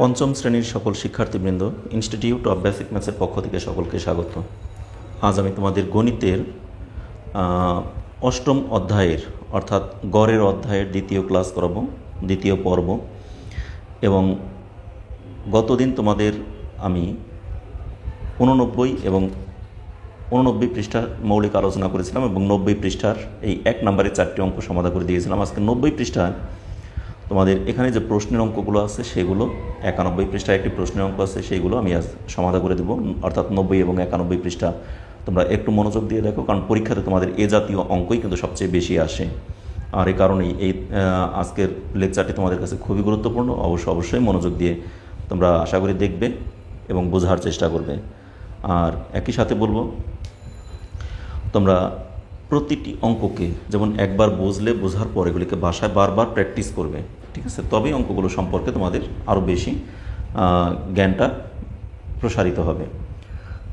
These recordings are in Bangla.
পঞ্চম শ্রেণীর সকল শিক্ষার্থীবৃন্দ, ইনস্টিটিউট অফ বেসিক ম্যাথসের পক্ষ থেকে সকলকে স্বাগত। আজ আমি তোমাদের গণিতের অষ্টম অধ্যায়ের অর্থাৎ গড়ের অধ্যায়ের দ্বিতীয় ক্লাস করাবো, দ্বিতীয় পর্ব। এবং গতদিন তোমাদের আমি 89 এবং 89 পৃষ্ঠার মৌলিক আলোচনা করেছিলাম এবং 90 পৃষ্ঠার এই 1 নম্বরের 4টি অঙ্ক সমাধান করে দিয়েছিলাম। আজকে 90 পৃষ্ঠায় তোমাদের এখানে যে প্রশ্নের অঙ্কগুলো আছে সেগুলো, 91 পৃষ্ঠায় একটি প্রশ্নের অঙ্ক আছে, সেইগুলো আমি আজ সমাধান করে দেবো। অর্থাৎ 90 এবং 91 পৃষ্ঠা তোমরা একটু মনোযোগ দিয়ে দেখো, কারণ পরীক্ষাতে তোমাদের এ জাতীয় অঙ্কই কিন্তু সবচেয়ে বেশি আসে। আর এই কারণেই এই আজকের লেকচারটি তোমাদের কাছে খুবই গুরুত্বপূর্ণ। অবশ্যই মনোযোগ দিয়ে তোমরা আশা করি দেখবে এবং বোঝার চেষ্টা করবে। আর একই সাথে বলবো, তোমরা প্রতিটি অঙ্ককে যেমন একবার বুঝলে বোঝার পর এগুলিকে বাসায় বারবার প্র্যাকটিস করবে, ঠিক আছে? তবেই অঙ্কগুলো সম্পর্কে তোমাদের আরও বেশি জ্ঞানটা প্রসারিত হবে।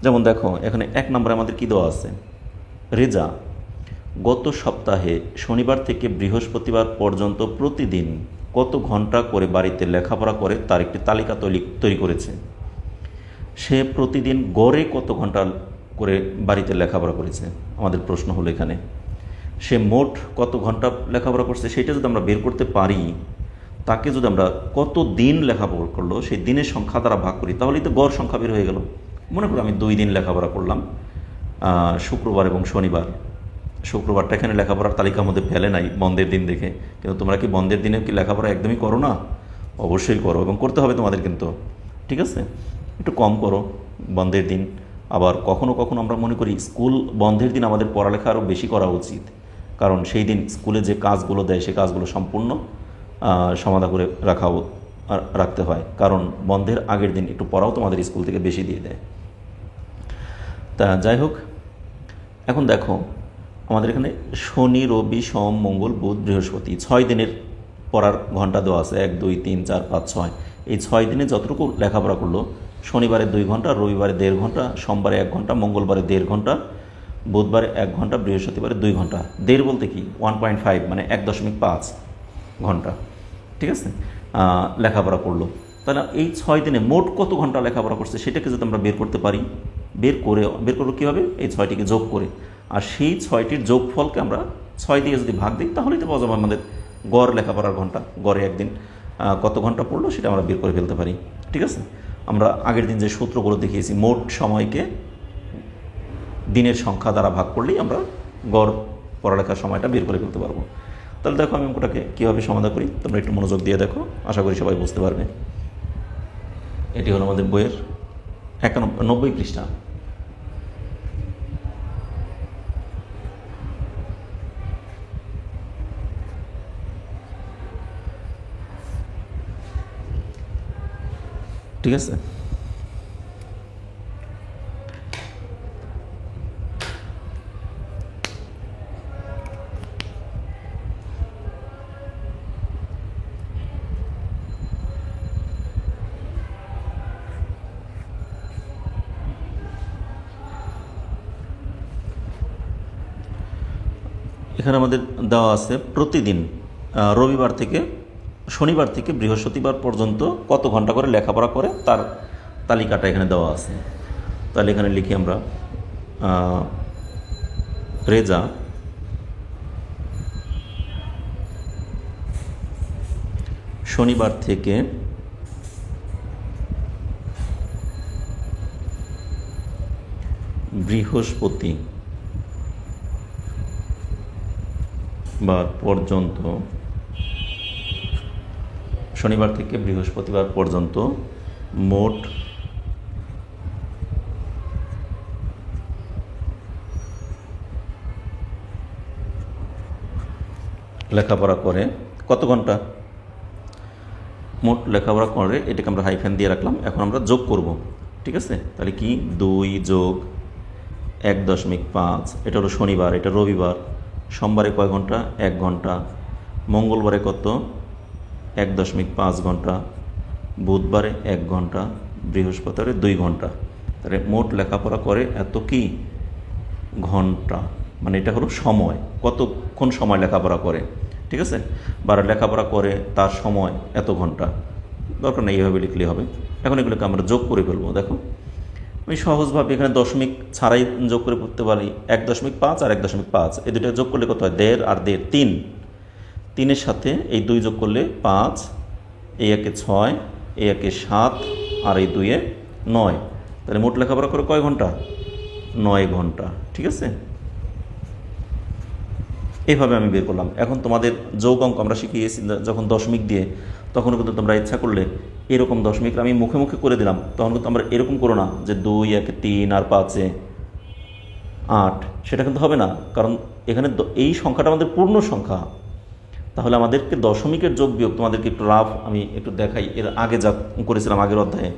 যেমন দেখো, এখানে 1 নম্বরে আমাদের কী দেওয়া আছে? রেজা গত সপ্তাহে শনিবার থেকে বৃহস্পতিবার পর্যন্ত প্রতিদিন কত ঘন্টা করে বাড়িতে লেখাপড়া করে তার একটি তালিকা তৈরি করেছে। সে প্রতিদিন গড়ে কত ঘন্টা করে বাড়িতে লেখাপড়া করেছে। আমাদের প্রশ্ন হলো এখানে সে মোট কত ঘন্টা লেখাপড়া করছে সেটা যদি আমরা বের করতে পারি, তাকে যদি আমরা কত দিন লেখাপড়া করলো সেই দিনের সংখ্যা দ্বারা ভাগ করি, তাহলেই তো গড় সংখ্যা বের হয়ে গেল। মনে করো আমি 2 দিন লেখাপড়া করলাম, শুক্রবার এবং শনিবার। শুক্রবারটা এখানে লেখাপড়ার তালিকার মধ্যে ফেলে নাই বন্ধের দিন দেখে, কিন্তু তোমরা কি বন্ধের দিনে কি লেখাপড়া একদমই করো না? অবশ্যই করো এবং করতে হবে তোমাদের কিন্তু, ঠিক আছে? একটু কম করো বন্ধের দিন। আবার কখনো কখনো আমরা মনে করি স্কুল বন্ধের দিন আমাদের পড়ালেখা আরও বেশি করা উচিত, কারণ সেই দিন স্কুলে যে কাজগুলো দেয় সেই কাজগুলো সম্পূর্ণ সমাধা করে রাখতে হয়, কারণ বন্ধের আগের দিন একটু পড়াও তোমাদের স্কুল থেকে বেশি দিয়ে দেয়। তা যাই হোক, এখন দেখো আমাদের এখানে শনি, রবি, সোম, মঙ্গল, বুধ, বৃহস্পতি 6 দিনের পড়ার ঘন্টা দেওয়া আছে। 1 2 3 4 5 6। এই 6 দিনে যতটুকু লেখাপড়া করলো, শনিবারে 2 ঘন্টা, রবিবারে 1.5 ঘন্টা, সোমবারে 1 ঘন্টা, মঙ্গলবারে 1.5 ঘন্টা, বুধবারে 1 ঘন্টা, বৃহস্পতিবারে 2 ঘন্টা। 1.5 বলতে কি 1.5 মানে 1.5 ঘন্টা, ঠিক আছে? লেখাপড়া করলো। তাহলে এই 6 দিনে মোট কত ঘন্টা লেখাপড়া করছে সেটাকে যদি আমরা বের করতে পারি, বের করবো কী হবে? এই 6টিকে যোগ করে, আর সেই 6টির যোগফলকে আমরা 6 দিয়ে যদি ভাগ দিই, তাহলেই তো পাওয়া যাবে আমাদের গড় লেখাপড়ার ঘন্টা। গড়ে একদিন কত ঘন্টা পড়লো সেটা আমরা বের করে ফেলতে পারি, ঠিক আছে? আমরা আগের দিন যে সূত্রগুলো দেখিয়েছি, মোট সময়কে দিনের সংখ্যা দ্বারা ভাগ করলেই আমরা গড় পড়ালেখার সময়টা বের করে ফেলতে পারবো। তাহলে দেখো আমি অঙ্কটাকে কীভাবে সমাধান করি, তোমরা একটু মনোযোগ দিয়ে দেখো, আশা করি সবাই বুঝতে পারবে। এটি হলো আমাদের বইয়ের 90 পৃষ্ঠা। ঠিক আছে? এখানে আমাদের দেওয়া আছে প্রতিদিন শনিবার থেকে বৃহস্পতিবার পর্যন্ত কত ঘন্টা করে লেখাপড়া করে তার তালিকাটা এখানে দেওয়া আছে। তাহলে এখানে লিখি আমরা, রেজা শনিবার থেকে বৃহস্পতিবার পর্যন্ত মোট লেখাপড়া করে কত ঘন্টা? মোট লেখাপড়া করে, এটাকে আমরা হাইফেন দিয়ে রাখলাম। এখন আমরা যোগ করব, ঠিক আছে? তাহলে কি 2 যোগ 1.5, এটা হলো শনিবার, এটা রবিবার। সোমবারে কয় ঘন্টা? 1 ঘন্টা। মঙ্গলবারে কত? 1.5 ঘন্টা। বুধবারে 1 ঘন্টা, বৃহস্পতিবারে 2 ঘন্টা। তাহলে মোট লেখাপড়া করে এত কি ঘন্টা, মানে এটা হলো সময়, কতক্ষণ সময় লেখাপড়া করে, ঠিক আছে? বা লেখাপড়া করে তার সময় এত ঘন্টা, দরকার নেই, এইভাবে লিখলেই হবে। এখন এগুলোকে আমরা যোগ করে ফেলবো। দেখো আমি সহজভাবে এখানে দশমিক ছাড়াই যোগ করে পড়তে পারি। 1.5 আর 1.5 এই দুটো যোগ করলে কত হয়? 1.5 আর 1.5 3। 3-এর সাথে এই 2 যোগ করলে 5, এই 1-এ 6, এই 1-এ 7 আর এই 2-এ 9। তাহলে মোট লেখাপড়া করে কয় ঘন্টা? 9 ঘন্টা। ঠিক আছে, এইভাবে আমি বের করলাম। এখন তোমাদের যোগ অঙ্ক আমরা শিখিয়েছি যখন দশমিক দিয়ে, তখন কিন্তু তোমরা ইচ্ছা করলে এরকম দশমিক আমি মুখে মুখে করে দিলাম, তখন কিন্তু আমরা এরকম করো না যে 2, 1, 3 আর 5, 8, সেটা কিন্তু হবে না। কারণ এখানে এই সংখ্যাটা আমাদের পূর্ণ সংখ্যা। তাহলে আমাদেরকে দশমিকের যোগ বিয়োগ তোমাদেরকে একটু রাফ আমি একটু দেখাই। এর আগে যা করেছিলাম আগের অধ্যায়ে,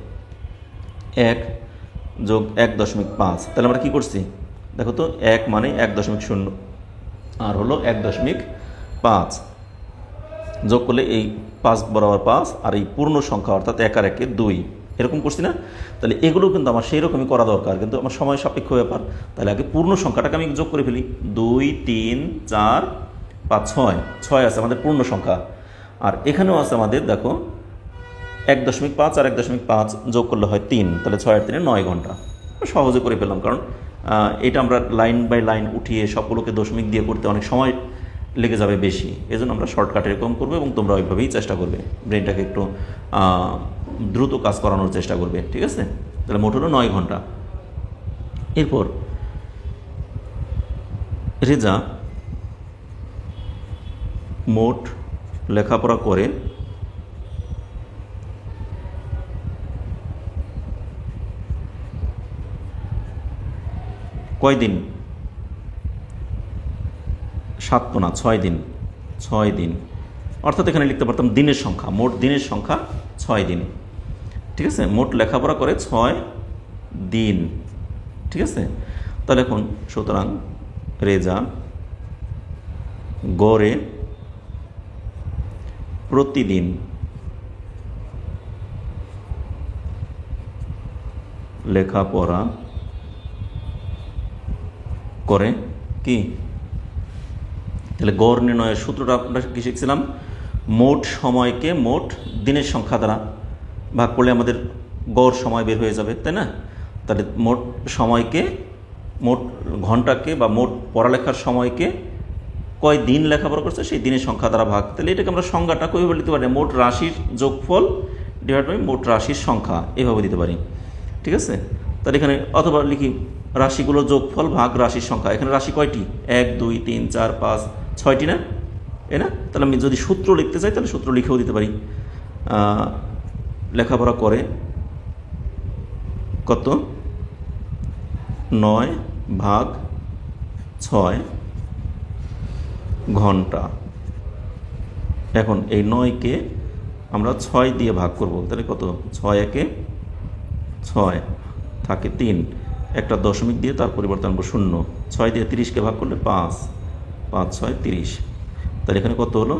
1 যোগ 1.5, তাহলে আমরা কী করছি দেখো তো। 1 মানে 1.0 আর হলো 1.5 যোগ করলে এই 5 বরাবর 5 আর এই পূর্ণ সংখ্যা অর্থাৎ 1 আর 1-এ 2, এরকম করছি না? তাহলে এগুলো কিন্তু আমার সেই রকমই করা দরকার, কিন্তু আমার সময় সাপেক্ষ ব্যাপার। তাহলে আগে পূর্ণ সংখ্যাটাকে আমি যোগ করে ফেলি। 2, 3, 4, 5, 6 আছে আমাদের পূর্ণ সংখ্যা। আর এখানেও আছে আমাদের দেখো 1.5 আর 1.5 যোগ করলে হয় 3, তাহলে 6 আর 3-এ 9 ঘন্টা। সহজে করে ফেললাম, কারণ এটা আমরা লাইন বাই লাইন উঠিয়ে সবগুলোকে দশমিক দিয়ে করতে অনেক সময় লেগে যাবে বেশি। এজন্য আমরা শর্টকাটে এরকম করবো এবং তোমরা ওইভাবেই চেষ্টা করবে, ব্রেনটাকে একটু দ্রুত কাজ করানোর চেষ্টা করবে। ঠিক আছে, তাহলে মোট হলো 9 ঘন্টা। এরপর রেজা মোট লেখাপড়া করে কয় দিন? 7 তো না, 6 দিন। 6 দিন অর্থাৎ এখানে লিখতে পারতাম দিনের সংখ্যা, মোট দিনের সংখ্যা 6 দিন। ঠিক আছে, মোট লেখাপড়া করে 6 দিন। ঠিক আছে, তাহলে এখন সুতরাং রেজা গড়ে প্রতিদিন লেখাপড়া করে কি? তাহলে গড় নির্ণয়ের সূত্রটা আমরা কি শিখছিলাম? মোট সময়কে মোট দিনের সংখ্যা দ্বারা ভাগ করলে আমাদের গড় সময় বের হয়ে যাবে, তাই না? তাহলে মোট সময়কে, মোট ঘন্টাকে বা মোট পড়ালেখার সময়কে কয় দিন লেখাপড়া করছে সেই দিনের সংখ্যা দ্বারা ভাগ। তাহলে এটাকে আমরা সংজ্ঞাটা কীভাবে দিতে পারি? মোট রাশির যোগফল ডিভাইড বাই মোট রাশির সংখ্যা, এভাবে দিতে পারি। ঠিক আছে, তাহলে এখানে অথবা লিখি রাশিগুলোর যোগফল ভাগ রাশির সংখ্যা। এখানে রাশি কয়টি? 1, 2, 3, 4, 5, 6টি না? না? তাহলে আমি যদি সূত্র লিখতে চাই তাহলে সূত্র লিখেও দিতে পারি। লেখাপড়া করে কত? 9 ভাগ 6 ঘন্টা। এখন এই 9কে আমরা 6 দিয়ে ভাগ করব, তাহলে কত? 6 একে 6 থাকে 3, একটা দশমিক দিয়ে তার পরিবর্তে আনবো 0। 6 দিয়ে 30কে ভাগ করলে 5, 5, 6, 30। তাহলে এখানে কত হলো?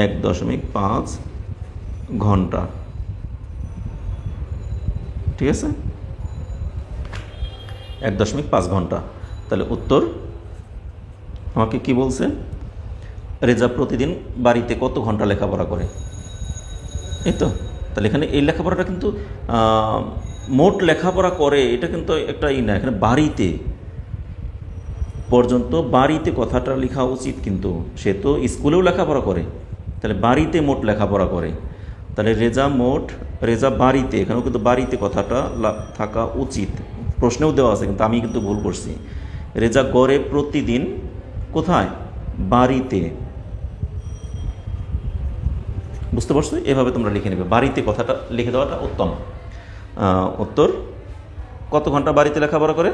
1.5 ঘন্টা। ঠিক আছে, 1.5 ঘন্টা। তাহলে উত্তর আমাকে কি বলছে? রেজা প্রতিদিন বাড়িতে কত ঘন্টা লেখাপড়া করে, এই তো। তাহলে এখানে এই লেখাপড়াটা কিন্তু মোট লেখাপড়া করে, এটা কিন্তু একটা না, এখানে বাড়িতে পর্যন্ত, বাড়িতে কথাটা লেখা উচিত, কিন্তু সে তো স্কুলেও লেখাপড়া করে, তাহলে বাড়িতে মোট লেখাপড়া করে। তাহলে রেজা বাড়িতে, এখানেও কিন্তু বাড়িতে কথাটা থাকা উচিত, প্রশ্নেও দেওয়া আছে, কিন্তু আমি কিন্তু ভুল করছি। রেজা গড়ে প্রতিদিন কোথায়? বাড়িতে। বুঝতে পারছো? এভাবে তোমরা লিখে নেবে, বাড়িতে কথাটা লিখে দেওয়াটা উত্তম। উত্তর কত ঘন্টা বাড়িতে লেখাপড়া করে?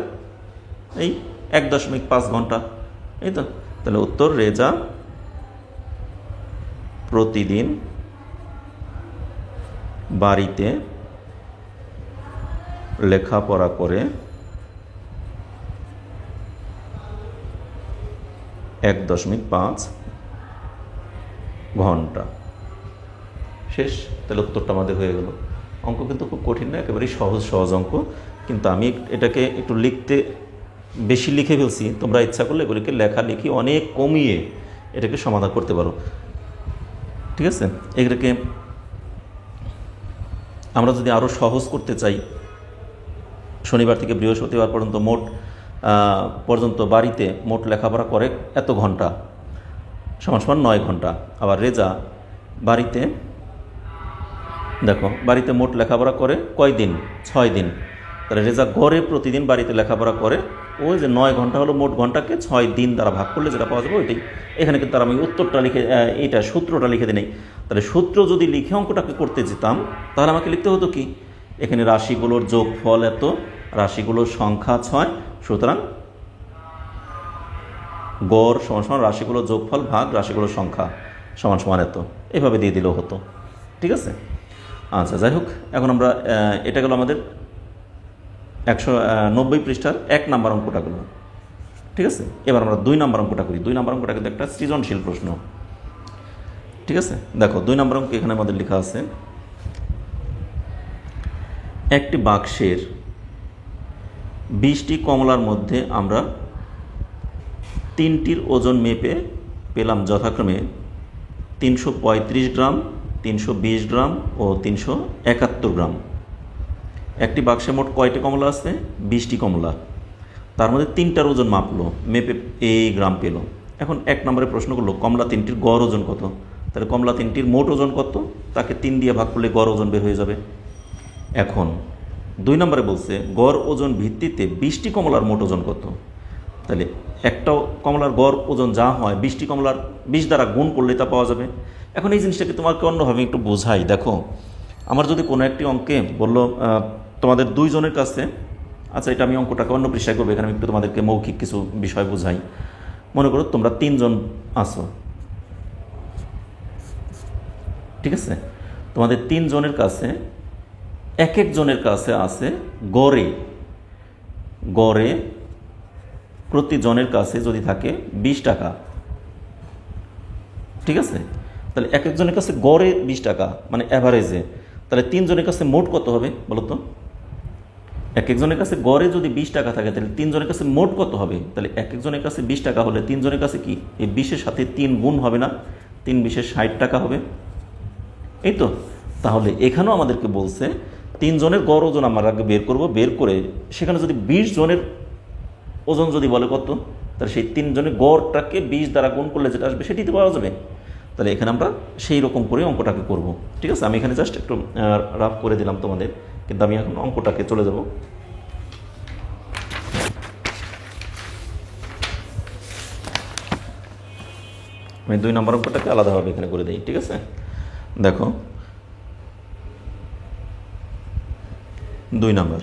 এই 1.5 ঘন্টা, এই তো। তাহলে উত্তর রেজা প্রতিদিন বাড়িতে লেখাপড়া করে 1.5 ঘন্টা। শেষ। তাহলে উত্তরটা আমাদের হয়ে গেল। অঙ্ক কিন্তু খুব কঠিন না, একেবারেই সহজ অঙ্ক, কিন্তু আমি এটাকে একটু বেশি লিখে ফেলছি। তোমরা ইচ্ছা করলে এগুলিকে লেখালেখি অনেক কমিয়ে এটাকে সমাধান করতে পারো। ঠিক আছে, এটাকে আমরা যদি আরও সহজ করতে চাই, শনিবার থেকে বৃহস্পতিবার পর্যন্ত বাড়িতে মোট লেখাপড়া করে এত ঘন্টা সমান সমান 9 ঘন্টা। আবার রেজা বাড়িতে মোট লেখাপড়া করে কয় দিন? 6 দিন। তাহলে রেজা গড়ে প্রতিদিন বাড়িতে লেখাপড়া করে, ওই যে 9 ঘন্টা হলো মোট ঘন্টাকে 6 দিন দ্বারা ভাগ করলে যেটা পাওয়া যাবে ওইটাই। এখানে কিন্তু আমি উত্তরটা লিখে এইটা সূত্রটা লিখে দিই। তাহলে সূত্র যদি লিখে অঙ্কটাকে করতে যেতাম তাহলে আমাকে লিখতে হতো কি, এখানে রাশিগুলোর যোগফল এত, রাশিগুলোর সংখ্যা 6, সুতরাং গড় সমান সমান রাশিগুলোর যোগফল ভাগ রাশিগুলোর সংখ্যা সমান সমান এত, এভাবে দিয়ে দিলেও হতো। ঠিক আছে, আচ্ছা যাই হোক, এখন আমরা এটা গেল আমাদের 190 পৃষ্ঠার 1 নম্বর অঙ্কটা গেল। ঠিক আছে, এবার আমরা 2 নম্বর অঙ্কটা করি। 2 নম্বর অঙ্কটা কিন্তু একটা সৃজনশীল প্রশ্ন। ঠিক আছে, দেখো 2 নম্বর অঙ্ক এখানে আমাদের লেখা আছে, একটি বাক্সের 20টি কমলার মধ্যে আমরা 3টির ওজন মেপে পেলাম যথাক্রমে 335 গ্রাম, 320 গ্রাম ও 371 গ্রাম। একটি বাক্সে মোট কয়টি কমলা আছে? 20টি কমলা। তার মধ্যে 3টার ওজন মাপলো, মেপে এই গ্রাম পেল। এখন 1 নম্বরে প্রশ্ন করলো কমলা 3টির গড় ওজন কত? তাহলে কমলা 3টির মোট ওজন কত, তাকে 3 দিয়ে ভাগ করলে গড় ওজন বের হয়ে যাবে। এখন 2 নম্বরে বলছে গড় ওজন ভিত্তিতে 20টি কমলার মোট ওজন কত। তাহলে একটা কমলার গড় ওজন যা হয় 20টি কমলার 20 দ্বারা গুণ করলে তা পাওয়া যাবে। এখন এই জিনিসটাকে তোমাকে অন্যভাবে একটু বোঝাই। দেখো, আমার যদি কোনো একটি অঙ্কে বললো তোমাদের 2 জনের কাছে, আচ্ছা এটা আমি অঙ্কটাকে অন্য পৃষ্ঠায় করবো, এখানে আমি একটু তোমাদেরকে মৌখিক কিছু বিষয় বোঝাই। মনে করো তোমরা 3 জন আছো, ঠিক আছে, তোমাদের 3 জনের কাছে এক জনের কাছে আছে গড়ে প্রতি জনের কাছে যদি থাকে 20 টাকা। ঠিক আছে, তাহলে এক জনের কাছে গড়ে 20 টাকা মানে অ্যাভারেজে, তাহলে 3 জনের কাছে মোট কত হবে বলো তো? এক জনের কাছে গড়ে যদি 20 টাকা থাকে তাহলে 3 জনের কাছে মোট কত হবে? তাহলে এক জনের কাছে 20 টাকা হলে 3 জনের কাছে কি এই 20-এর সাথে 3 গুণ হবে না? 3 20-এ 60 টাকা হবে, এই তো। তাহলে এখানেও আমাদেরকে বলছে 3 জনের গড় ওজন আমরা আগে বের করব, বের করে সেখানে যদি 20 জনের ওজন যদি বলে কত, তাহলে সেই 3 জনের গড়টাকে 20 দ্বারা গুণ করলে যেটা আসবে সেটিতে পাওয়া যাবে। তাহলে এখানে আমরা সেই রকম করে অঙ্কটাকে করব। ঠিক আছে, আমি এখানে জাস্ট একটু রাফ করে দিলাম তোমাদের, কিন্তু আমি এখন অঙ্কটাকে চলে যাব। আমি 2 নম্বর অঙ্কটাকে আলাদাভাবে এখানে করে দিই। ঠিক আছে, দেখো 2 নম্বর,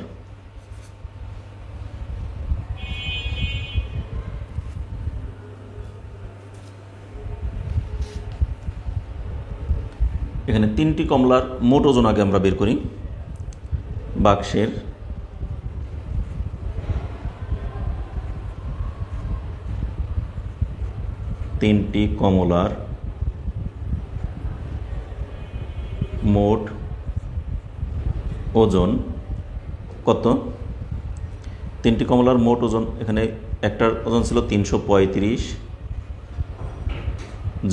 এখানে 3টি কমলার মোট ওজন আগে আমরা বের করি। বাক্সের তিনটি কমলার মোট ওজন কত? 3টি কমলার মোট ওজন, এখানে একটার ওজন ছিল 335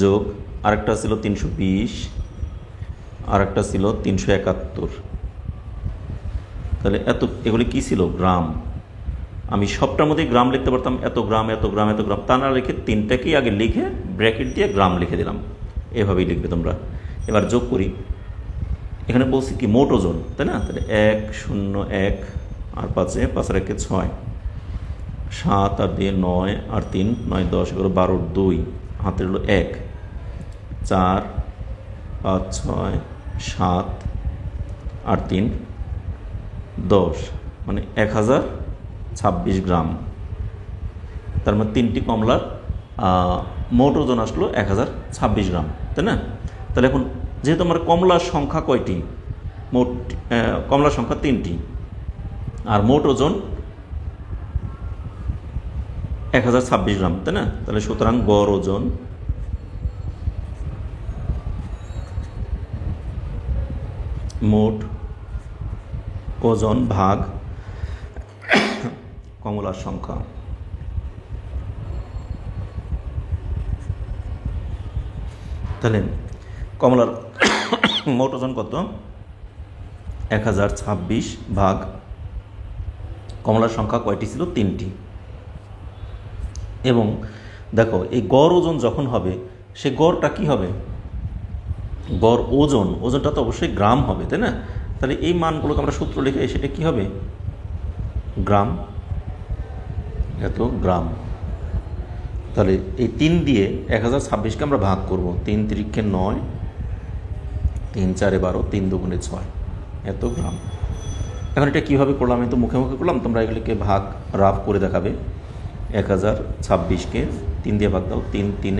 যোগ আরেকটা ছিল 320, আরেকটা ছিল 371। তাহলে এগুলি কি ছিল? গ্রাম। আমি সবটার মধ্যে গ্রাম লিখতে পারতাম, এত গ্রাম এত গ্রাম এত গ্রাম, তা না লিখে 3টাকেই আগে লিখে ব্র্যাকেট দিয়ে গ্রাম লিখে দিলাম। এভাবেই লিখবে তোমরা। এবার যোগ করি, এখানে বলছি কি মোট ওজন, তাই না? তাহলে 101 আর 5 আর 1 6, 7 আর 2 9 আর 3 9 10 11 12 2 হাতের হলো 1, 4 5 6 7 আর 3 10, মানে 1026 গ্রাম। তার মানে 3টি কমলার মোট ওজন আসলো 1026 গ্রাম, তাই না? তাহলে এখন যেহেতু আমার কমলার সংখ্যা কয়টি, মোট কমলার সংখ্যা 3টি আর মোট ওজন 1026 গ্রাম, তাই না? তাহলে সুতরাং গড় ওজন মোট ওজন ভাগ কমলার সংখ্যা। তাহলে কমলার মোট ওজন কত? 1026 ভাগ কমলার সংখ্যা কয়টি ছিল? 3টি। এবং দেখো এই গড় ওজন যখন হবে সে গড়টা কি হবে? গড় ওজনটা তো অবশ্যই গ্রাম হবে, তাই না? তাহলে এই মানগুলোকে আমরা সূত্র লিখে সেটা কি হবে? গ্রাম, এত গ্রাম। তাহলে এই 3 দিয়ে 1026কে আমরা ভাগ করব। 3 3 9, 3 4 12, 3 2 6, এত গ্রাম। এখন এটা কীভাবে করলাম? আমি তো মুখে মুখে করলাম, তোমরা এগুলিকে ভাগ রাফ করে দেখাবে। 1026কে 3 দিয়ে ভাগ দাও, 3 3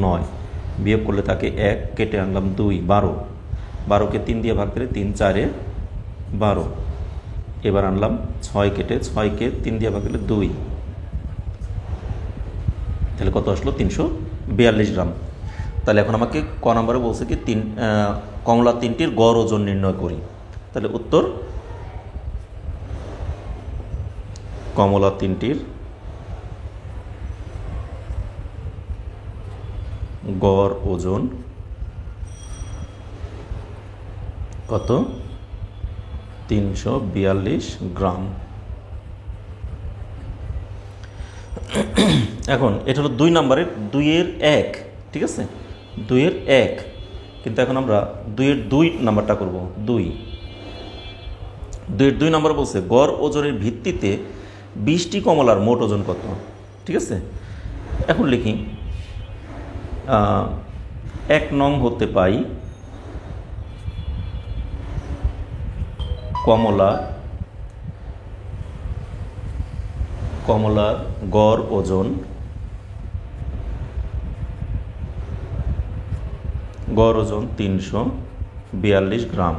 9, বিয়োগ করলে থাকে 1, কেটে আনলাম 2, 12, 12কে 3 দিয়ে ভাগ করে 3 4 12, এবার আনলাম 6, কেটে 6কে 3 দিয়ে ভাগ করলে 2, তাহলে কত আসলো? 342 গ্রাম। তাহলে এখন আমাকে ক নম্বরে বলছে কি কমলা 3টির গড় ওজন নির্ণয় করি। তাহলে উত্তর কমলা 3টির গড় ওজন কত? 342 গ্রাম। এখন এটা হলো 2 নম্বরের 2-এর 1, ঠিক আছে? 2-এর 1, কিন্তু এখন আমরা 2-এর 2 নাম্বারটা করব। 2-এর 2 নাম্বার বলছে গড় ওজনের ভিত্তিতে 20টি কমলার মোট ওজন কত? ঠিক আছে, এখন লিখি 1 নং হতে পাই কমলার গড় ওজন 342 গ্রাম।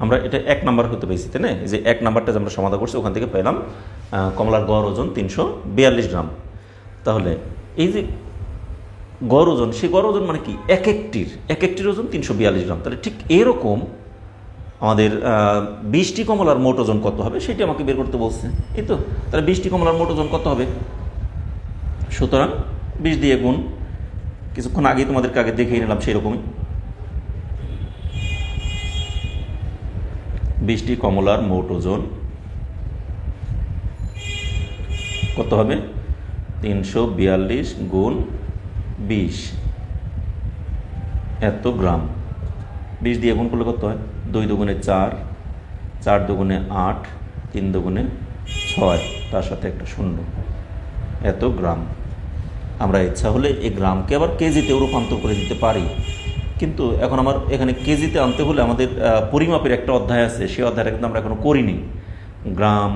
আমরা এটা 1 নাম্বার হতে পেয়েছি, তাই না? এই যে 1 নাম্বারটা যে আমরা সমাধান করছি ওখান থেকে পেলাম কমলার গড় ওজন 342 গ্রাম। তাহলে এই যে গড় ওজন, সেই গড় ওজন মানে কি? এক একটির ওজন 342 গ্রাম। তাহলে ঠিক এরকম আমাদের 20টি কমলার মোট ওজন কত হবে সেটি আমাকে বের করতে বলছে, এই তো। তাহলে 20টি কমলার মোট ওজন কত হবে? সুতরাং 20 দিয়ে গুণ, কিছুক্ষণ আগেই তোমাদেরকে আগে দেখিয়ে নিলাম সেই রকমই। 20টি কমলার মোট ওজন কত হবে? 342 গুণ 20, এত গ্রাম। 20 দিয়ে গুণ করলে কত হয়? 2 দুগুণে 4, 4 দুগুণে 8, 3 দুগুণে 6, তার সাথে একটা 0, এত গ্রাম। আমরা ইচ্ছা হলে এই গ্রামকে আবার কেজিতেও রূপান্তর করে দিতে পারি, কিন্তু এখন আমার এখানে কেজিতে আনতে হলে আমাদের পরিমাপের একটা অধ্যায় আছে, সেই অধ্যায়টা কিন্তু আমরা এখনো করিনি। গ্রাম,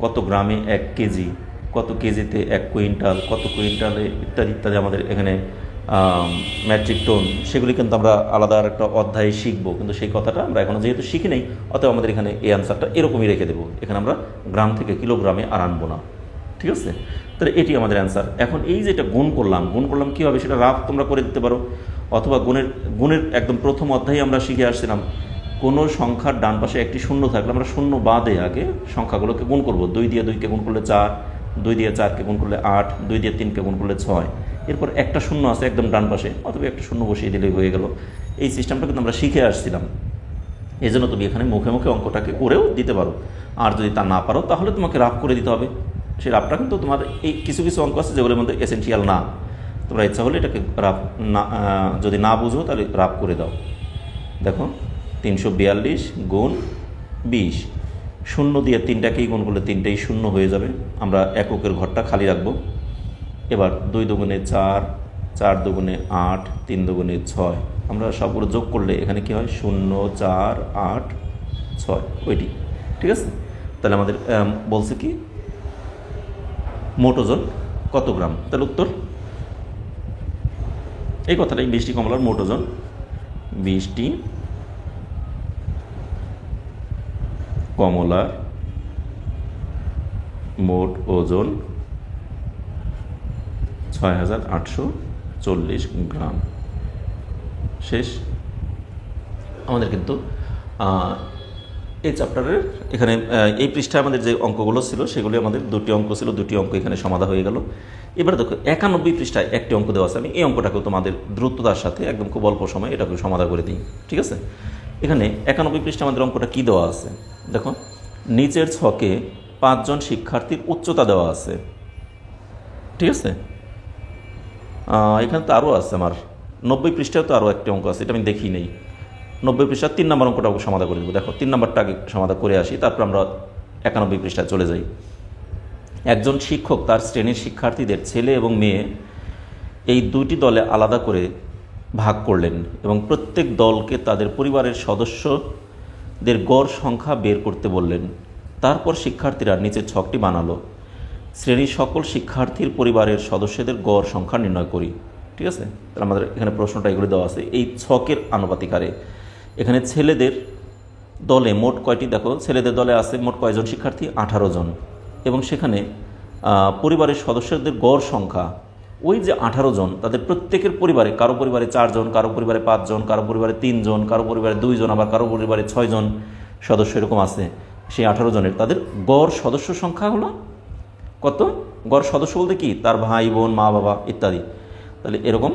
কত গ্রামে 1 কেজি, কত কেজিতে 1 কুইন্টাল, কত কুইন্টালে ইত্যাদি ইত্যাদি আমাদের এখানে মেট্রিক টন, সেগুলি কিন্তু আমরা আলাদা আর একটা অধ্যায়ে শিখবো, কিন্তু সেই কথাটা আমরা এখনো যেহেতু শিখি নেই, অতএব আমাদের এখানে এই অ্যান্সারটা এরকমই রেখে দেবো। এখানে আমরা গ্রাম থেকে কিলোগ্রামে আর আনবো না, ঠিক আছে? তাহলে এটি আমাদের অ্যান্সার। এখন এই যেটা গুণ করলাম কীভাবে সেটা রাফ তোমরা করে দিতে পারো, অথবা গুণের একদম প্রথম অধ্যায়ে আমরা শিখে আসছিলাম কোনো সংখ্যার ডান পাশে একটি শূন্য থাকলে আমরা শূন্য বাদে আগে সংখ্যাগুলোকে গুণ করব। 2 দিয়ে 2কে গুণ করলে 4, 2 দিয়ে 4কে গুণ করলে 8, 2 দিয়ে 3কে গুণ করলে 6, এরপর একটা শূন্য আছে একদম ডান পাশে, অথবা একটা শূন্য বসিয়ে দিলেই হয়ে গেল। এই সিস্টেমটা কিন্তু আমরা শিখে আসছিলাম। এই জন্য তুমি এখানে মুখে মুখে অঙ্কটাকে করেও দিতে পারো, আর যদি তা না পারো তাহলে তোমাকে রাফ করে দিতে হবে। সেই রাফটা কিন্তু তোমার এই কিছু কিছু অঙ্ক আছে যেগুলোর মধ্যে এসেনশিয়াল না, তোমরা ইচ্ছা হলে এটাকে রাফ না, যদি না বুঝো তাহলে রাফ করে দাও। দেখো 342 গুণ 20, শূন্য দিয়ে 3টাকেই গুণ করলে 3টাই শূন্য হয়ে যাবে, আমরা এককের ঘরটা খালি রাখবো। এবার 2 দুগুণে 4, 4 দুগুণে 8, 3 দুগুণে 6, আমরা সবগুলো যোগ করলে এখানে কি হয়? 0 4 8 6, ওইটি, ঠিক আছে? তাহলে আমাদের বলছে কি মোট ওজন কত গ্রাম? তাহলে উত্তর এই কথাটাই, 20টি কমলার মোট ওজন, 20টি কমলার মোট ওজন 6840 গ্রাম। শেষ আমাদের কিন্তু এই চ্যাপ্টারের এখানে এই পৃষ্ঠায় আমাদের যে অঙ্কগুলো ছিল সেগুলি আমাদের 2টি অঙ্ক ছিল, 2টি অঙ্ক এখানে সমাধান হয়ে গেল। এবারে দেখো 91 পৃষ্ঠায় একটি অঙ্ক দেওয়া আছে, আমি এই অঙ্কটাকেও তোমাদের দ্রুততার সাথে একদম খুব অল্প সময় এটাকে সমাধান করে দিই, ঠিক আছে? এখানে 91 পৃষ্ঠা আমাদের অঙ্কটা কী দেওয়া আছে দেখো, নিচের ছকে 5 জন শিক্ষার্থীর উচ্চতা দেওয়া আছে, ঠিক আছে। এখানে তো আরও আছে, আমার 90 পৃষ্ঠায় তো আরও একটা অঙ্ক আছে, এটা আমি দেখি নেই। 90 পৃষ্ঠার 3 নম্বর অঙ্কটা সমাধান করে দেবো। দেখো 3 নম্বরটা আগে সমাধান করে আসি, তারপর আমরা 91 পৃষ্ঠায় চলে যাই। একজন শিক্ষক তার শ্রেণীর শিক্ষার্থীদের ছেলে এবং মেয়ে এই দুইটি দলে আলাদা করে ভাগ করলেন এবং প্রত্যেক দলকে তাদের পরিবারের সদস্যদের গড় সংখ্যা বের করতে বললেন। তারপর শিক্ষার্থীরা নিচের ছকটি বানালো। শ্রেণীর সকল শিক্ষার্থীর পরিবারের সদস্যদের গড় সংখ্যা নির্ণয় করি, ঠিক আছে। তাহলে আমাদের এখানে প্রশ্নটা এগুলো দেওয়া আছে এই ছকের আনুপাতিক হারে। এখানে ছেলেদের দলে মোট কয়টি, দেখো ছেলেদের দলে আছে মোট কয়জন শিক্ষার্থী, 18 জন, এবং সেখানে পরিবারের সদস্যদের গড় সংখ্যা ওই যে 18 জন, তাদের প্রত্যেকের পরিবারে, কারো পরিবারে 4 জন, কারো পরিবারে 5 জন, কারো পরিবারে 3 জন, কারো পরিবারে 2 জন, আবার কারো পরিবারে 6 জন সদস্য এরকম আছে। সেই 18 জনের তাদের গড় সদস্য সংখ্যা হলো কত? গড় সদস্য বলতে কি, তার ভাই বোন মা বাবা ইত্যাদি। তাহলে এরকম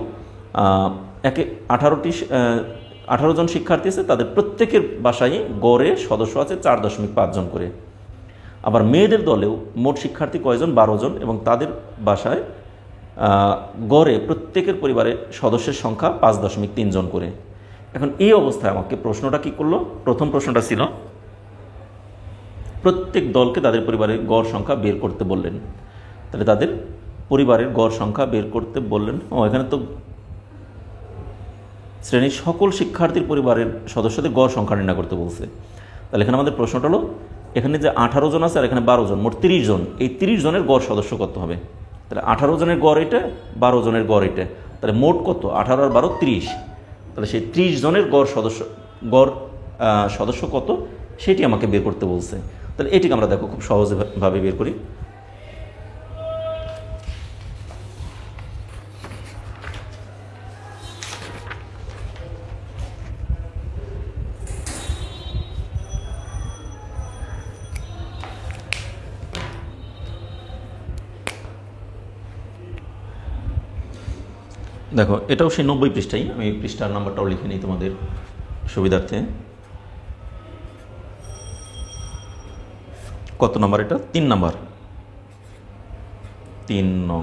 18 জন শিক্ষার্থী আছে, তাদের প্রত্যেকের বাসায় গড়ে সদস্য আছে 4.5 জন করে। আবার মেয়েদের দলেও মোট শিক্ষার্থী কয়জন, 12 জন, এবং তাদের বাসায় গড়ে প্রত্যেকের পরিবারে সদস্যের সংখ্যা 5.3 জন করে। এখন এই অবস্থায় আমাকে প্রশ্নটা কি করলো, প্রথম প্রশ্নটা ছিল প্রত্যেক দলকে তাদের পরিবারের গড় সংখ্যা বের করতে বললেন। তাহলে তাদের পরিবারের গড় সংখ্যা বের করতে বললেন। এখানে তো শ্রেণীর সকল শিক্ষার্থীর পরিবারের সদস্যদের গড় সংখ্যা নির্ণয় করতে বলছে। তাহলে এখানে আমাদের প্রশ্নটা হলো, এখানে যে 18 জন আছে আর এখানে 12 জন, মোট 30 জন, এই 30 জনের গড় সদস্য কত হবে? তাহলে 18 জনের গড় এটা, 12 জনের গড় এটা, তাহলে মোট কত? 18 আর 12 30। তাহলে সেই 30 জনের গড় সদস্য কত সেটি আমাকে বের করতে বলছে। তাহলে এটিকে আমরা দেখো খুব সহজভাবে বের করি। দেখো এটাও সেই 90 পৃষ্ঠাই, আমি পৃষ্ঠার নাম্বারটাও লিখে নিই তোমাদের সুবিধার্থে। কত নাম্বার এটা? 3 নাম্বার, 3 নং।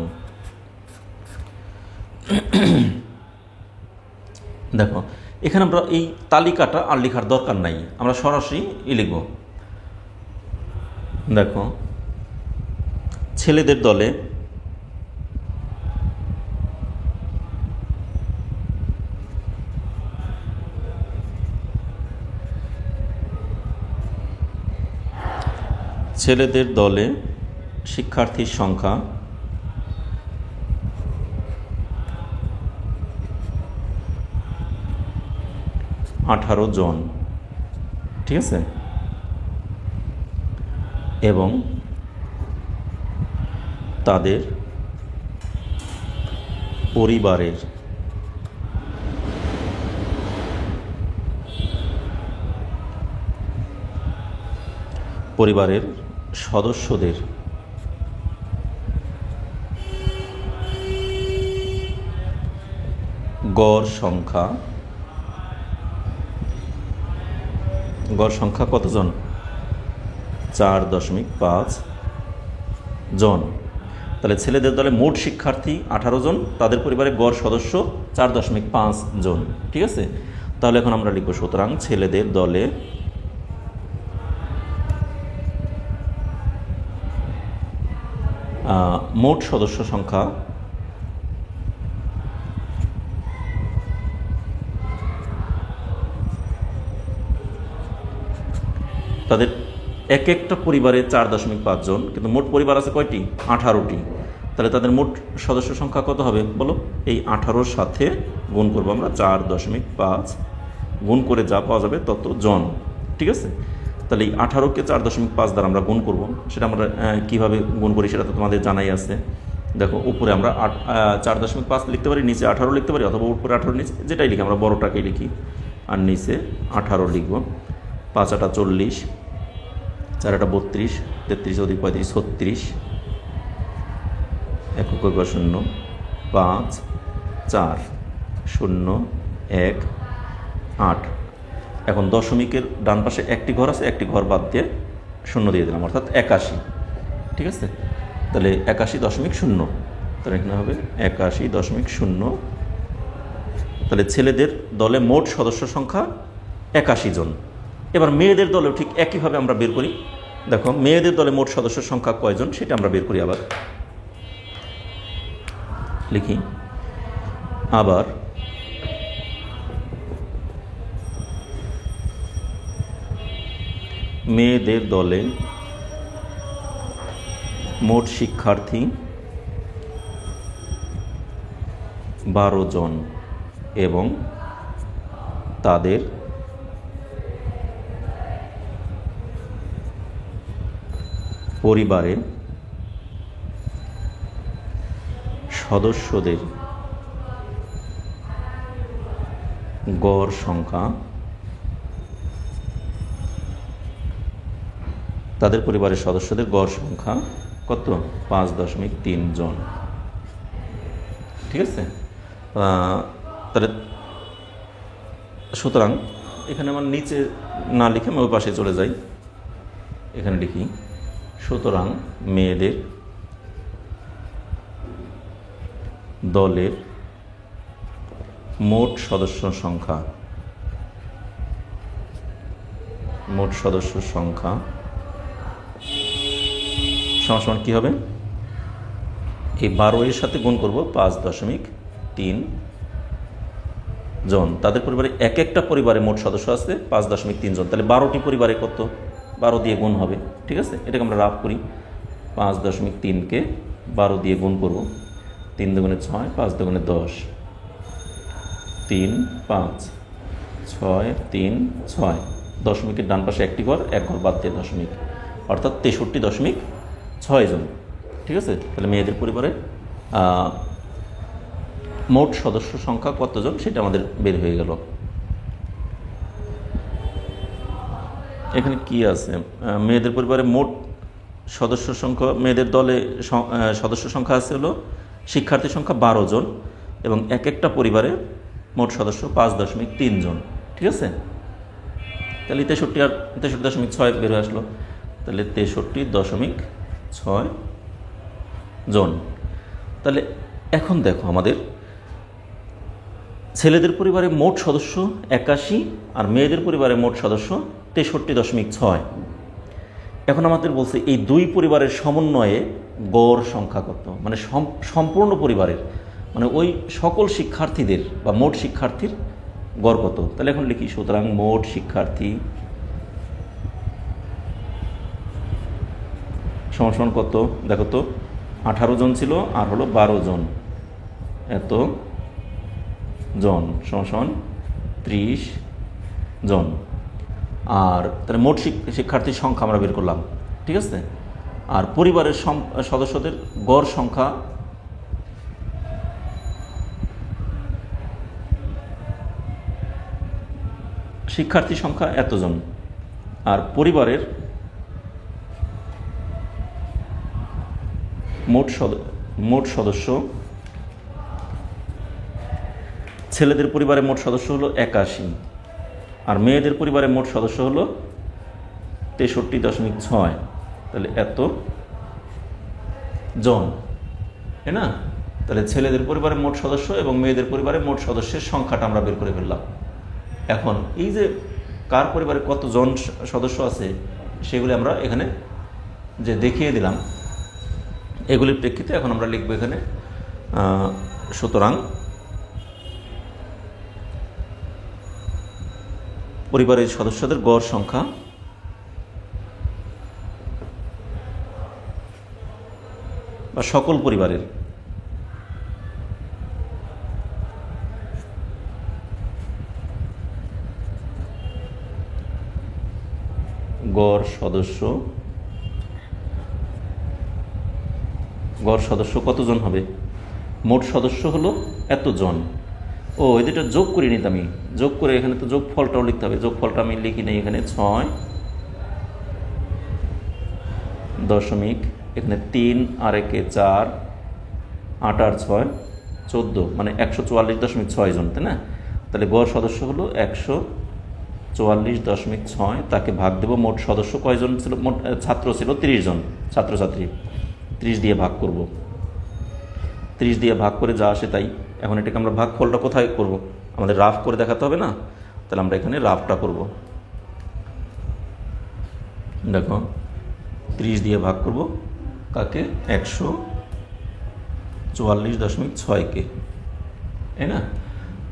দেখো এখানে আমরা এই তালিকাটা আর লেখার দরকার নাই, আমরা সরাসরি লিখব। দেখো ছেলেদের দলে শিক্ষার্থীর সংখ্যা 18 জন, ঠিক আছে, এবং তাদের পরিবারের সদস্যদের গড় সংখ্যা কতজন? 4.5 জন। তাহলে ছেলেদের দলে মোট শিক্ষার্থী 18 জন, তাদের পরিবারের গড় সদস্য 4.5 জন, ঠিক আছে। তাহলে এখন আমরা লিখব, সুতরাং ছেলেদের দলে মোট সদস্য সংখ্যা তাদের এক একটা পরিবারে 4.5 জন, কিন্তু মোট পরিবার আছে কয়টি? 18টি। তাহলে তাদের মোট সদস্য সংখ্যা কত হবে বলো? এই 18-র সাথে গুণ করবো আমরা 4.5, গুণ করে যা পাওয়া যাবে তত জন, ঠিক আছে। তাহলে এই 18কে 4.5 দ্বারা আমরা গুণ করব। সেটা আমরা কীভাবে গুণ করি সেটা তো তোমাদের জানাই আছে। দেখো উপরে আমরা 4.5 লিখতে পারি, নিচে 18 লিখতে পারি, অথবা উপরে 18 নিচে যেটাই লিখি, আমরা বড়টাকেই লিখি, আর নিচে 18 লিখব। 5 8 40, 4 8 32, 33 + 35 36, একক 0 5 4 0 1 8। এখন দশমিকের ডান পাশে একটি ঘর আছে, একটি ঘর বাদ দিয়ে শূন্য দিয়ে দিলাম, অর্থাৎ 81। ঠিক আছে, তাহলে 81.0, তাহলে এখানে হবে 81.0। তাহলে ছেলেদের দলে মোট সদস্য সংখ্যা 81 জন। এবার মেয়েদের দলেও ঠিক একইভাবে আমরা বের করি। দেখো মেয়েদের দলে মোট সদস্য সংখ্যা কয়জন সেটা আমরা বের করি। আবার লিখি, আবার মেয়েদের দলে মোট শিক্ষার্থী 12 জন এবং তাদের পরিবারে সদস্যদের গড় সংখ্যা, তাদের পরিবারের সদস্যদের গড় সংখ্যা কত? 5.3 জন। ঠিক আছে, তাহলে সুতরাং এখানে আমার নিচে না লিখে আমি ওই পাশে চলে যাই, এখানে লিখি, সুতরাং মেয়েদের দলের মোট সদস্য সংখ্যা সমান কী হবে? এই 12 এর সাথে গুণ করব 5.3 জন। তাদের পরিবারে এক একটা পরিবারে মোট সদস্য আছে 5.3 জন, তাহলে 12টি পরিবারে কত? 12 দিয়ে গুণ হবে। ঠিক আছে, এটাকে আমরা রাফ করি। 5.3কে 12 দিয়ে গুণ করব, 3 দুগুণে 6, 5 দুগুণে 10, 3 5 6 3 6। দশমিকের ডান পাশে একটি ঘর, এক ঘর বাদ দিয়ে দশমিক, অর্থাৎ 63.6 জন। ঠিক আছে, তাহলে মেয়েদের পরিবারে মোট সদস্য সংখ্যা কতজন সেটা আমাদের বের হয়ে গেল। এখানে কি আছে? মেয়েদের পরিবারে মোট সদস্য সংখ্যা, মেয়েদের দলে সদস্য সংখ্যা আছে হলো শিক্ষার্থী সংখ্যা 12 জন এবং এক একটা পরিবারে মোট সদস্য 5.3 জন। ঠিক আছে, তাহলে 63.6 বের হয়ে আসলো। তাহলে 63.6 জন। তাহলে এখন দেখো আমাদের ছেলেদের পরিবারে মোট সদস্য 81 আর মেয়েদের পরিবারে মোট সদস্য 63.6। এখন আমাদের বলছে এই দুই পরিবারের সমন্বয়ে গড় সংখ্যা কত, মানে সম্পূর্ণ পরিবারের, মানে ওই সকল শিক্ষার্থীদের বা মোট শিক্ষার্থীর গড় কত। তাহলে এখন লিখি, সুতরাং মোট শিক্ষার্থী সমান কত? দেখো তো 18 জন ছিল আর হলো 12 জন, এত জন সমান 30 জন। আর তাহলে মোট শিক্ষার্থীর সংখ্যা আমরা বের করলাম। ঠিক আছে, আর পরিবারের সদস্যদের গড় সংখ্যা শিক্ষার্থী সংখ্যা এতজন আর পরিবারের মোট সদস্য, ছেলেদের পরিবারে মোট সদস্য হলো 81 আর মেয়েদের পরিবারে মোট সদস্য হলো 63.6। তাহলে এত জন, তাই না? তাহলে ছেলেদের পরিবারে মোট সদস্য এবং মেয়েদের পরিবারে মোট সদস্যের সংখ্যাটা আমরা বের করে ফেললাম। এখন এই যে কার পরিবারে কতজন সদস্য আছে সেগুলি আমরা এখানে যে দেখিয়ে দিলাম, এগুলির প্রেক্ষিতে এখন আমরা লিখব এখানে, সুতরাং পরিবারের সদস্যদের গড় সংখ্যা বা সকল পরিবারের গড় সদস্য কতজন হবে? মোট সদস্য হলো এতজন। ও এটা যোগ করে নিতে, আমি যোগ করে এখানে তো যোগ ফলটাও লিখতে হবে, যোগ ফলটা আমি লিখি নেই এখানে 6 দশমিক, এখানে 3 আর 1 4, 8 আর 6 14, মানে 144.6 জন, তাই না? তাহলে গড় সদস্য হলো 44.6, তাকে ভাগ দেব, মোট সদস্য কয়জন ছিল, মোট ছাত্র ছিল 30 জন ছাত্রছাত্রী, 30 দিয়ে ভাগ করব, 30 দিয়ে ভাগ করে যা আসে তাই। এখন এটাকে আমরা ভাগফলটা কোথায় করব, আমাদের রাফ করে দেখাতে হবে না, তাহলে আমরা এখানে রাফটা করব। দেখো 30 দিয়ে ভাগ করব কাকে, 144.6কে, তাই না?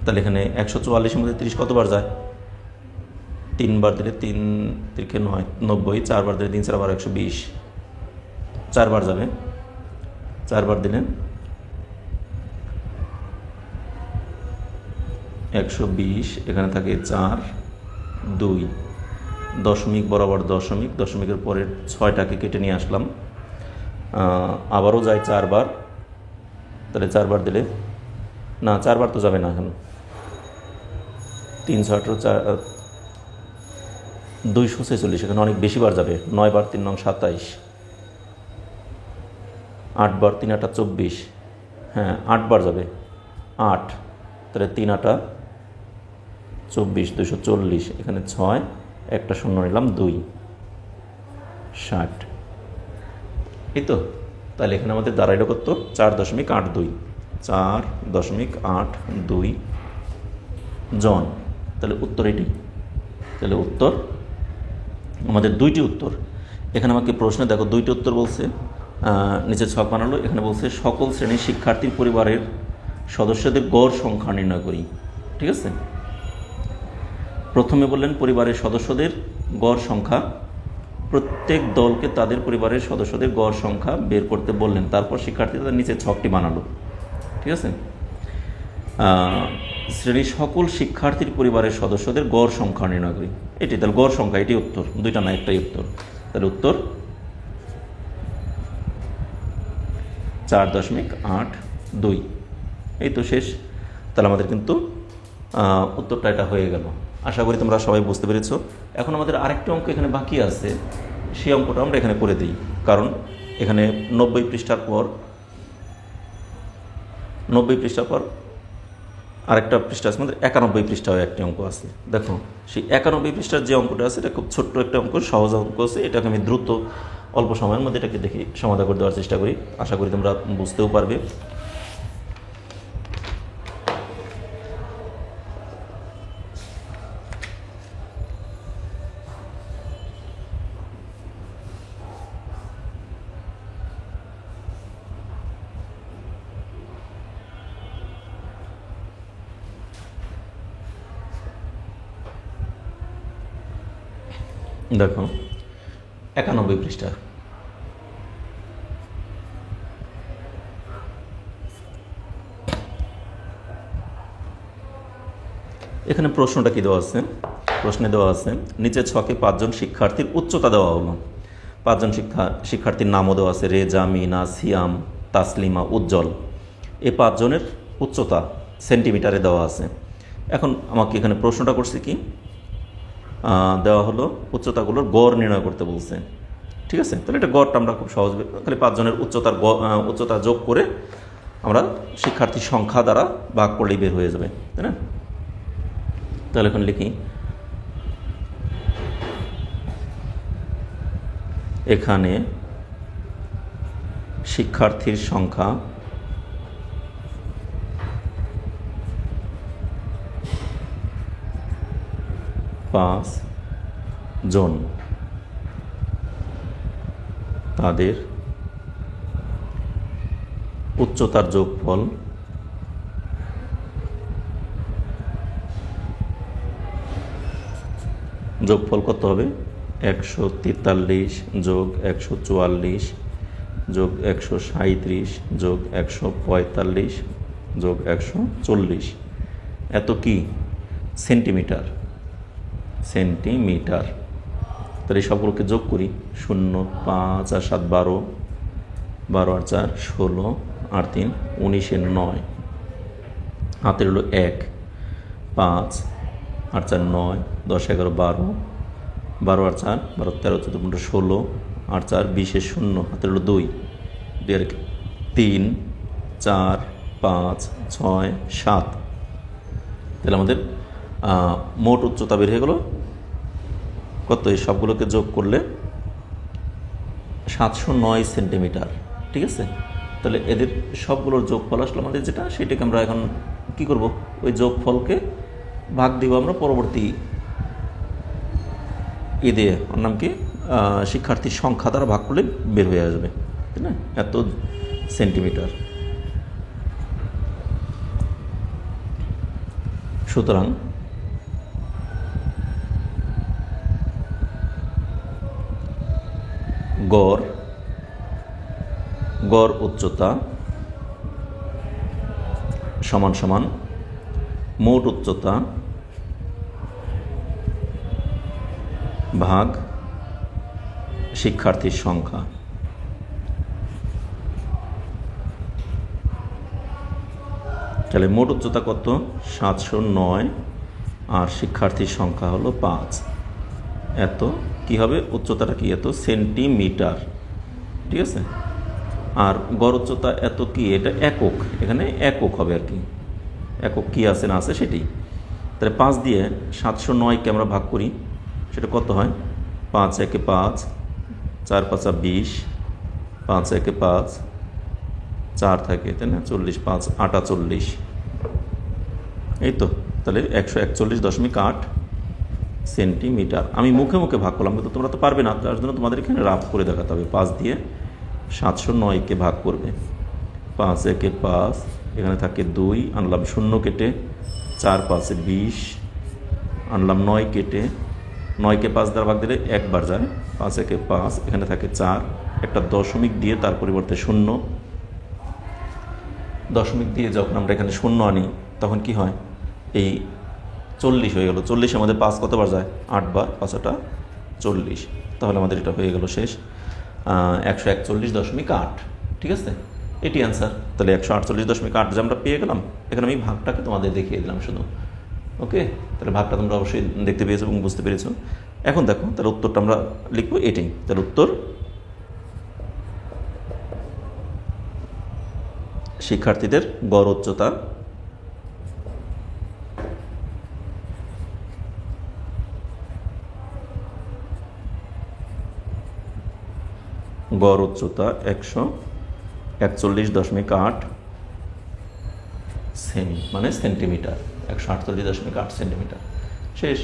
তাহলে এখানে 144-এর মধ্যে 30 কতবার যায়, 3 বার দিলে 3 3 9 90, 4 বার দিলে 3 4 12 120, 4 বার যাবে, 4 বার দিলে 120, এখানে থাকে 4 2, দশমিক বরাবর দশমিক, দশমিকের পরের 6টাকে কেটে নিয়ে আসলাম, আবারও যায় 4 বার, তাহলে 4 বার দিলে না, 4 বার তো যাবে না, এখন 3 6 246, এখানে অনেক বেশি বার যাবে, 9 বার 3 9 27, 8 বার 3 8 24, হ্যাঁ 8 বার যাবে, 8, তাহলে 3 8 24, 240, এখানে 6, একটা শূন্য নিলাম, 2 60, এই তো। তাহলে এখানে আমাদের দাঁড়াইল কত, 4.82, 4.82 জন। তাহলে উত্তর এটি, তাহলে উত্তর আমাদের 2টি উত্তর। এখানে আমাকে প্রশ্নে দেখো 2টি উত্তর বলছে, নিচে ছক বানালো, এখানে বলছে সকল শ্রেণীর শিক্ষার্থীর পরিবারের সদস্যদের গড় সংখ্যা নির্ণয় করি, ঠিক আছে? প্রথমে বললেন পরিবারের সদস্যদের গড় সংখ্যা, প্রত্যেক দলকে তাদের পরিবারের সদস্যদের গড় সংখ্যা বের করতে বললেন, তারপর শিক্ষার্থীদের নিচে ছকটি বানালো, ঠিক আছে? শ্রেণীর সকল শিক্ষার্থীর পরিবারের সদস্যদের গড় সংখ্যা নির্ণয় করি, এটি তাহলে গড় সংখ্যা, এটি উত্তর, 2টা না একটাই উত্তর, তাহলে উত্তর 4.82, এই তো শেষ। তাহলে আমাদের কিন্তু উত্তরটা এটা হয়ে গেল। আশা করি তোমরা সবাই বুঝতে পেরেছো। এখন আমাদের আরেকটি অঙ্ক এখানে বাকি আছে, সেই অঙ্কটা আমরা এখানে করে দিই, কারণ এখানে 90 পৃষ্ঠার পর আরেকটা পৃষ্ঠা আছে, আমাদের 91 পৃষ্ঠায় একটি অঙ্ক আছে। দেখো সেই 91 পৃষ্ঠার যে অঙ্কটা আছে এটা খুব ছোট্ট একটা অঙ্ক, সহজ অঙ্ক আছে, এটাকে আমি দ্রুত অল্প সময়ের মধ্যে এটাকে দেখি সমাধান করে দেওয়ার চেষ্টা করি, আশা করি তোমরা বুঝতেও পারবে। দেখো 91 পৃষ্ঠা, এখানে প্রশ্নটা কি দেওয়া আছে, প্রশ্নে দেওয়া আছে নিচে ছকে 5 জন শিক্ষার্থীর উচ্চতা দেওয়া হলো, 5 জন শিক্ষার্থীর নামও দেওয়া আছে, রেজা, মিনা, সিয়াম, তাসলিমা, উজ্জ্বল, এই 5 জনের উচ্চতা সেন্টিমিটারে দেওয়া আছে। এখন আমাকে এখানে প্রশ্নটা করছে কি, দেওয়া হলো উচ্চতাগুলোর গড় নির্ণয় করতে বলছে, ঠিক আছে? তাহলে এটা গড়টা আমরা খুব সহজ, খালি 5 জনের উচ্চতা যোগ করে আমরা শিক্ষার্থীর সংখ্যা দ্বারা ভাগ করলেই বের হয়ে যাবে, তাই না? তাহলে এখন লিখি, এখানে শিক্ষার্থীর সংখ্যা 5 জন, তাদের উচ্চতার যোগফল কত হবে, 143 যোগ 144 যোগ 137 যোগ 145 যোগ 140, এত কি সেন্টিমিটার। তাহলে সবগুলোকে যোগ করি, 0 5 আর 7 12, 12 আর 4 16, আর 3 19 এর 9, হাতের হলো 1, 5 আর 4 9, 10 11 12, 12 আর 4 12 13 14 15 16, আর 4 20 এর 0, হাতের হলো 2, 2 আর 3 4 5 6 7, তাহলে আমাদের মোট উচ্চতা বের হয়ে গেল কত, এই সবগুলোকে যোগ করলে 709 সেন্টিমিটার। ঠিক আছে, তাহলে এদের সবগুলোর যোগফল আসলে আমাদের যেটা, সেটাকে আমরা এখন কি করব, ওই যোগফলকে ভাগ দিব আমরা পরবর্তী দিয়ে, ওর নাম কি, শিক্ষার্থীর সংখ্যা দ্বারা ভাগ করলে বের হয়ে আসবে, তাই না, এত সেন্টিমিটার। সুতরাং গড় উচ্চতা সমান সমান মোট উচ্চতা ভাগ শিক্ষার্থীর সংখ্যা। তাহলে মোট উচ্চতা কত, 709, আর শিক্ষার্থীর সংখ্যা হলো 5। এত কি হবে, উচ্চতাটা কি, এত সেন্টিমিটার। ঠিক আছে, আর গড় উচ্চতা এত কি, এটা একক, এখানে একক হবে আর কি, একক কি আছে না আছে সেটি। তাহলে 5 দিয়ে 709কে আমরা ভাগ করি, সেটা কত হয়, 5 একে 5, 4 5 20, 5 একে 5, 4 থাকে, তাই না, 40, 5 48, এই তো। তাহলে 141.8 সেন্টিমিটার। আমি মুখে মুখে ভাগ করলাম, কিন্তু তোমরা তো পারবে না, তার জন্য তোমাদের এখানে রাফ করে দেখাতে হবে। 5 দিয়ে 709কে ভাগ করবে, 5 একে 5, এখানে থাকে 2, আনলাম 0 কেটে, 4 5 20, আনলাম 9 কেটে, 9কে 5 দ্বারা ভাগ দিলে একবার যায়, 5 একে 5, এখানে থাকে 4, একটা দশমিক দিয়ে তার পরিবর্তে 0, দশমিক দিয়ে যখন আমরা এখানে 0 আনি তখন কি হয়, এই 40 হয়ে গেল। 40 আমাদের 5 কতবার যায়, 8 বার, 5টা 40, তাহলে আমাদের এটা হয়ে গেল শেষ 141.8। ঠিক আছে, এটি অ্যান্সার। তাহলে 148.8 যে আমরা পেয়ে গেলাম, এখানে আমি ভাগটাকে তোমাদের দেখিয়ে দিলাম শুধু। ওকে, তাহলে ভাগটা তোমরা অবশ্যই দেখতে পেয়েছো এবং বুঝতে পেরেছো। এখন দেখো, তাহলে উত্তরটা আমরা লিখবো এটাই। তাহলে উত্তর, শিক্ষার্থীদের গড় উচ্চতা গড় উচ্চতা 141.8 সেমি, মানে সেন্টিমিটার, 148.8 সেন্টিমিটার। শেষ।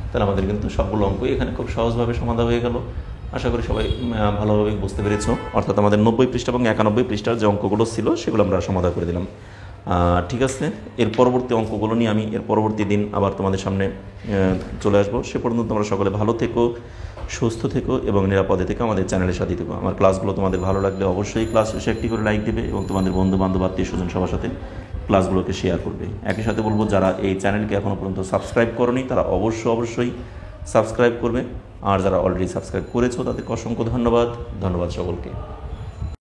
তাহলে আমাদের কিন্তু সবগুলো অঙ্কই এখানে খুব সহজভাবে সমাধান হয়ে গেল। আশা করি সবাই ভালোভাবে বুঝতে পেরেছ। অর্থাৎ আমাদের 90 পৃষ্ঠা এবং 91 পৃষ্ঠার যে অঙ্কগুলো ছিল সেগুলো আমরা সমাধান করে দিলাম। ঠিক আছে, এর পরবর্তী অঙ্কগুলো নিয়ে আমি এর পরবর্তী দিন আবার তোমাদের সামনে চলে আসবো। সে পর্যন্ত তোমরা সকলে ভালো থেকো, সুস্থ থেকো এবং নিরাপদে থেকো, আমাদের চ্যানেলের সাথে থেকো। আমার ক্লাসগুলো তোমাদের ভালো লাগলে অবশ্যই ক্লাস শেষে একটি করে লাইক দেবে এবং তোমাদের বন্ধু বান্ধব আত্মীয় স্বজন সবার সাথে ক্লাসগুলোকে শেয়ার করবে। একই সাথে বলবো, যারা এই চ্যানেলকে এখনও পর্যন্ত সাবস্ক্রাইব করোনি তারা অবশ্যই সাবস্ক্রাইব করবে, আর যারা অলরেডি সাবস্ক্রাইব করেছো তাদেরকে অসংখ্য ধন্যবাদ সকলকে।